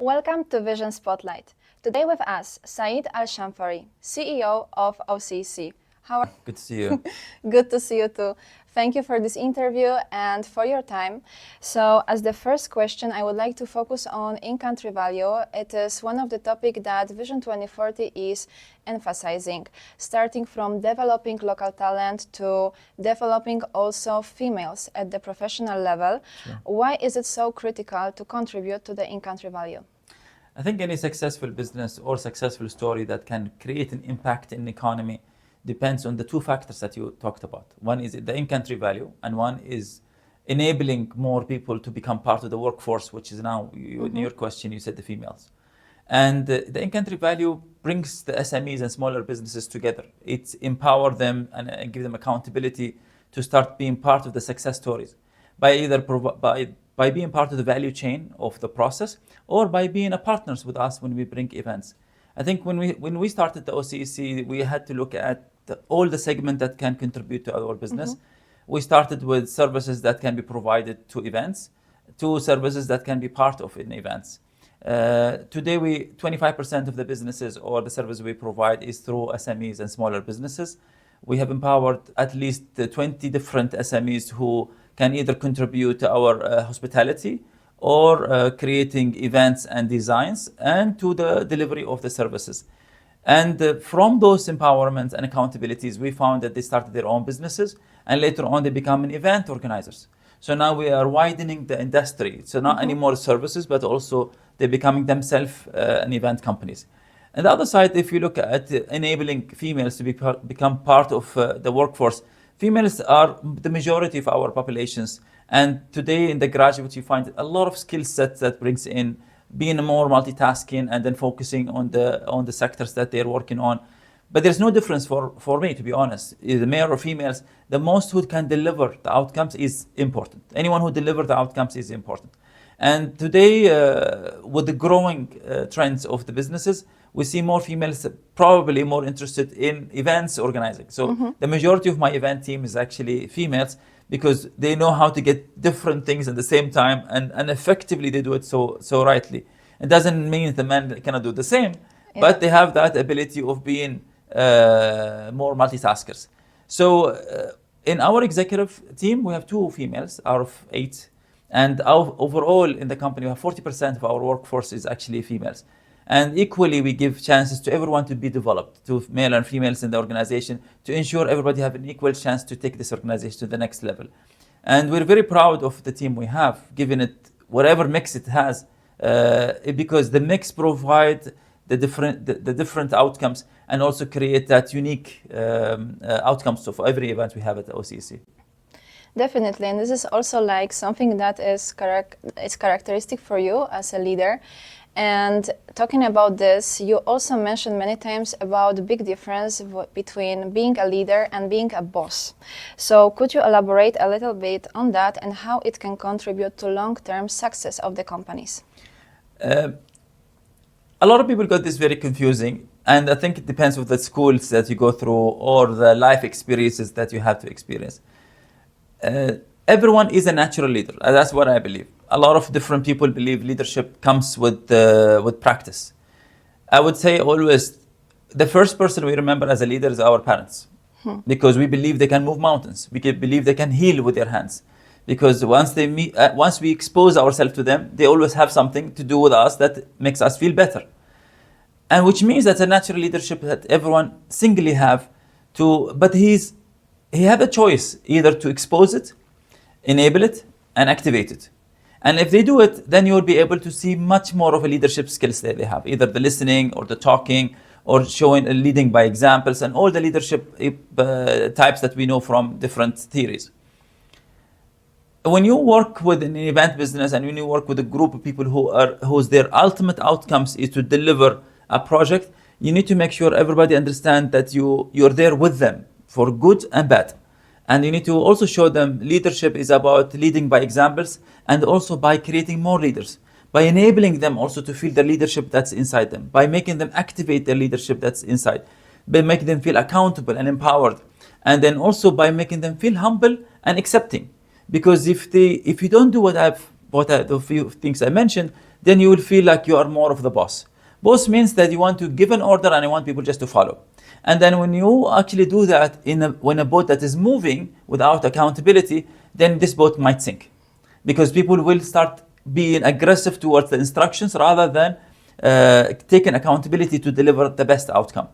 Welcome to Vision Spotlight. Today with us, Said Al Shanfari, CEO of OCEC. How are Good to see you. Good to see you too. Thank you for this interview and for your time. So, as the first question, I would like to focus on in-country value. It is one of the topics that Vision 2040 is emphasizing, starting from developing local talent to developing also females at the professional level. Sure. Why is it so critical to contribute to the in-country value? I think any successful business or successful story that can create an impact in the economy depends on the two factors that you talked about. One is the in-country value, and one is enabling more people to become part of the workforce, which is now, in your question, you said the females. And the in-country value brings the SMEs and smaller businesses together. It empowers them and give them accountability to start being part of the success stories by either by being part of the value chain of the process or by being a partners with us when we bring events. I think when we started the OCEC, we had to look at all the segments that can contribute to our business. We started with services that can be provided to events, to services that can be part of in events. Today, 25% of the businesses or the service we provide is through SMEs and smaller businesses. We have empowered at least 20 different SMEs who can either contribute to our hospitality or creating events and designs and to the delivery of the services. And from those empowerments and accountabilities, we found that they started their own businesses and later on they become event organizers. So now we are widening the industry. So not anymore services, but also they're becoming themselves an event companies. And the other side, if you look at enabling females to become part of the workforce, females are the majority of our populations. And today in the graduates, you find a lot of skill sets that brings in being more multitasking and then focusing on the sectors that they're working on. But there's no difference for me, to be honest. The male or females, the most who can deliver the outcomes is important. Anyone who delivers the outcomes is important. And today, with the growing trends of the businesses, we see more females probably more interested in events organizing. So the majority of my event team is actually females because they know how to get different things at the same time and effectively they do it so rightly. It doesn't mean the men cannot do the same, but they have that ability of being more multitaskers. So in our executive team, we have 2 females out of 8. And overall in the company, we have 40% of our workforce is actually females. And equally, we give chances to everyone to be developed, to male and females in the organization, to ensure everybody have an equal chance to take this organization to the next level. And we're very proud of the team we have, given it whatever mix it has, because the mix provide the different outcomes and also create that unique outcomes of every event we have at the OCEC. Definitely, and this is also like something that is characteristic for you as a leader. And talking about this, you also mentioned many times about the big difference between being a leader and being a boss. So could you elaborate a little bit on that and how it can contribute to long-term success of the companies? A lot of people got this very confusing, and I think it depends on the schools that you go through or the life experiences that you have to experience. Everyone is a natural leader. That's what I believe. A lot of different people believe leadership comes with practice. I would say always the first person we remember as a leader is our parents, because we believe they can move mountains. We believe they can heal with their hands, because once we expose ourselves to them, they always have something to do with us that makes us feel better. And which means that's a natural leadership that everyone singly have to, but he had a choice either to expose it, enable it, and activate it. And if they do it, then you'll be able to see much more of a leadership skills that they have, either the listening or the talking or showing leading by examples and all the leadership types that we know from different theories. When you work with an event business and when you work with a group of people whose their ultimate outcomes is to deliver a project, you need to make sure everybody understands that you're there with them for good and bad. And you need to also show them leadership is about leading by examples and also by creating more leaders, by enabling them also to feel the leadership that's inside them, by making them activate the leadership that's inside, by making them feel accountable and empowered, and then also by making them feel humble and accepting. Because if you don't do the few things I mentioned, then you will feel like you are more of the boss. Boss means that you want to give an order and you want people just to follow. And then when you actually do that when a boat that is moving without accountability, then this boat might sink, because people will start being aggressive towards the instructions rather than taking accountability to deliver the best outcome.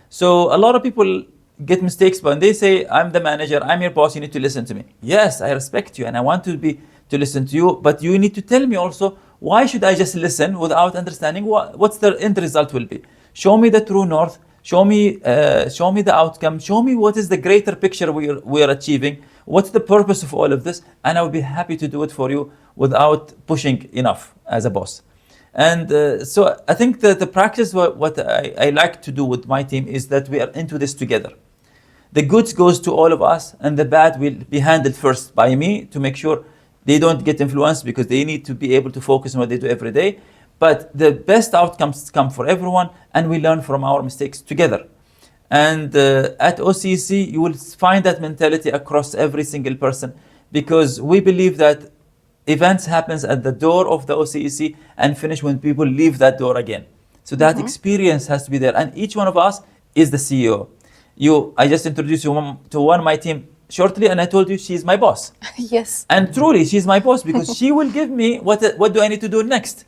So a lot of people get mistakes when they say, I'm the manager, I'm your boss, you need to listen to me. Yes, I respect you and I want to listen to you, but you need to tell me also, why should I just listen without understanding what's the end result will be? Show me the true north, show me the outcome, show me what is the greater picture we are achieving, what's the purpose of all of this, and I will be happy to do it for you without pushing enough as a boss. And so I think that the practice, what I like to do with my team is that we are into this together. The goods goes to all of us, and the bad will be handled first by me to make sure they don't get influenced, because they need to be able to focus on what they do every day. But the best outcomes come for everyone, and we learn from our mistakes together. And at OCEC, you will find that mentality across every single person, because we believe that events happens at the door of the OCEC and finish when people leave that door again. So that experience has to be there. And each one of us is the CEO. I just introduced you to one of my team shortly, and I told you she's my boss. Yes. And truly, she's my boss, because she will give me what do I need to do next,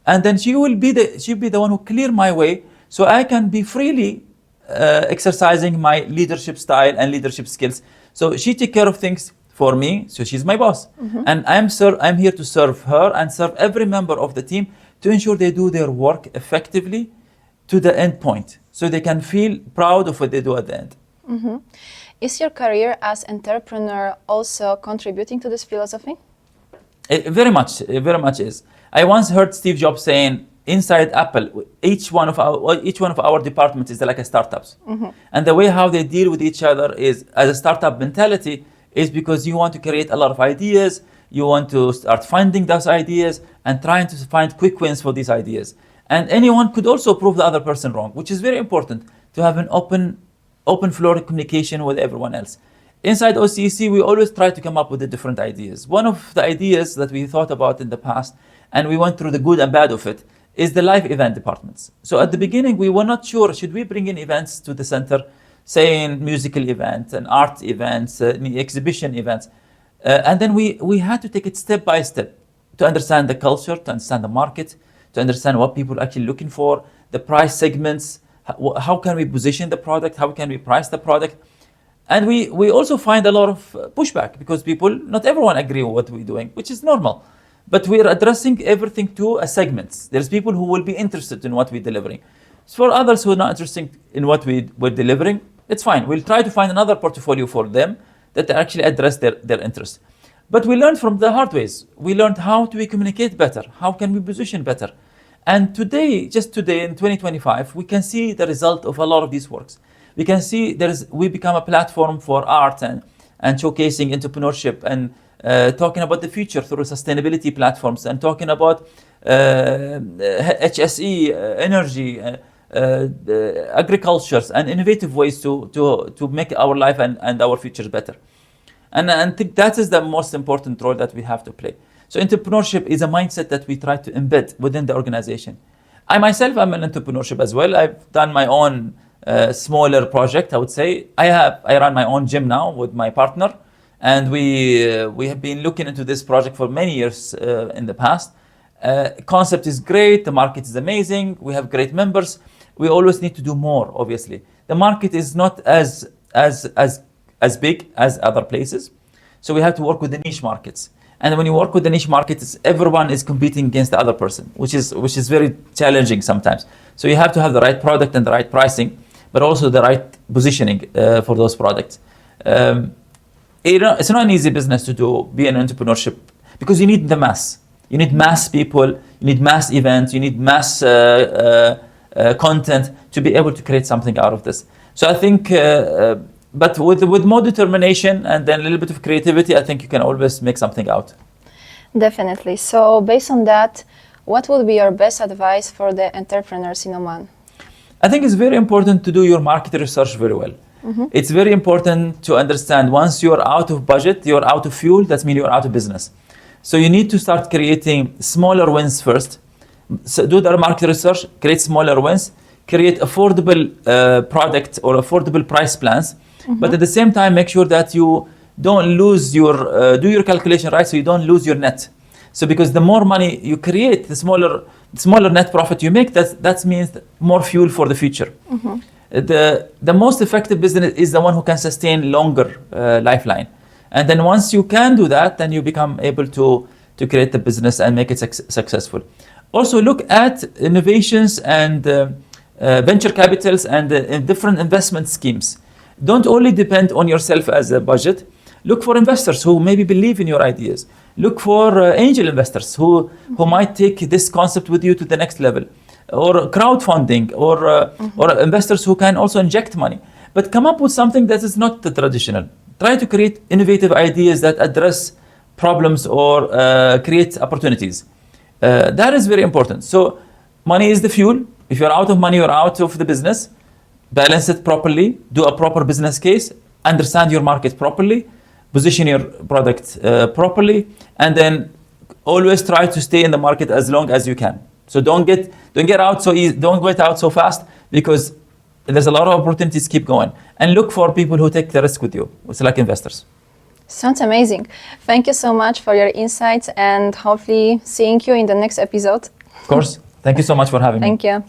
and then she'll be the one who clear my way, so I can be freely exercising my leadership style and leadership skills. So she take care of things for me. So she's my boss, and I'm here to serve her and serve every member of the team to ensure they do their work effectively to the end point, so they can feel proud of what they do at the end. Is your career as entrepreneur also contributing to this philosophy? It very much is. I once heard Steve Jobs saying, inside Apple, each one of our departments is like a startups, and the way how they deal with each other is as a startup mentality, is because you want to create a lot of ideas, you want to start funding those ideas and trying to find quick wins for these ideas. And anyone could also prove the other person wrong, which is very important to have an open floor communication with everyone else. Inside OCEC, we always try to come up with the different ideas. One of the ideas that we thought about in the past, and we went through the good and bad of it, is the live event departments. So at the beginning, we were not sure, should we bring in events to the center, saying musical events and art events, exhibition events. And then we had to take it step by step to understand the culture, to understand the market, to understand what people are actually looking for, the price segments, how can we position the product, how can we price the product. And we also find a lot of pushback, because not everyone agree with what we're doing, which is normal. But we're addressing everything to a segments. There's people who will be interested in what we're delivering. For others who are not interested in what we're delivering, it's fine. We'll try to find another portfolio for them that actually address their interests. But we learned from the hard ways. We learned how do we communicate better? How can we position better? And just today in 2025, we can see the result of a lot of these works. We can see we become a platform for art and showcasing entrepreneurship and talking about the future through sustainability platforms, and talking about HSE, energy, agricultures, and innovative ways to make our life and our futures better. And I think that is the most important role that we have to play. So entrepreneurship is a mindset that we try to embed within the organization. I myself am an entrepreneurship as well. I've done my own smaller project, I would say. I run my own gym now with my partner, and we have been looking into this project for many years in the past. Concept is great, the market is amazing, we have great members. We always need to do more, obviously. The market is not as big as other places, so we have to work with the niche markets. And when you work with the niche markets, everyone is competing against the other person, which is very challenging sometimes. So you have to have the right product and the right pricing, but also the right positioning for those products. It's not an easy business to be an entrepreneurship, because you need the mass. You need mass people, you need mass events, you need mass content to be able to create something out of this. So I think, but with more determination and then a little bit of creativity, I think you can always make something out. Definitely. So based on that, what would be your best advice for the entrepreneurs in Oman? I think it's very important to do your market research very well. It's very important to understand once you're out of budget, you're out of fuel, that means you're out of business. So you need to start creating smaller wins first, do the market research, create smaller wins, create affordable product or affordable price plans, but at the same time make sure that you don't lose your do your calculation right, so you don't lose your net. So because the more money you create, the smaller net profit you make, that means more fuel for the future. The most effective business is the one who can sustain longer lifeline. And then once you can do that, then you become able to create the business and make it successful. Also look at innovations and venture capitals and different investment schemes. Don't only depend on yourself as a budget. Look for investors who maybe believe in your ideas. Look for angel investors who might take this concept with you to the next level, or crowdfunding, or investors who can also inject money. But come up with something that is not the traditional. Try to create innovative ideas that address problems or create opportunities. That is very important. So money is the fuel. If you're out of money, you're out of the business. Balance it properly, do a proper business case, understand your market properly, position your product properly, and then always try to stay in the market as long as you can. So don't get out so easy, don't get out so fast, because there's a lot of opportunities. Keep going and look for people who take the risk with you. It's like investors. Sounds amazing. Thank you so much for your insights, and hopefully seeing you in the next episode. Of course. Thank you so much for having me. Thank you.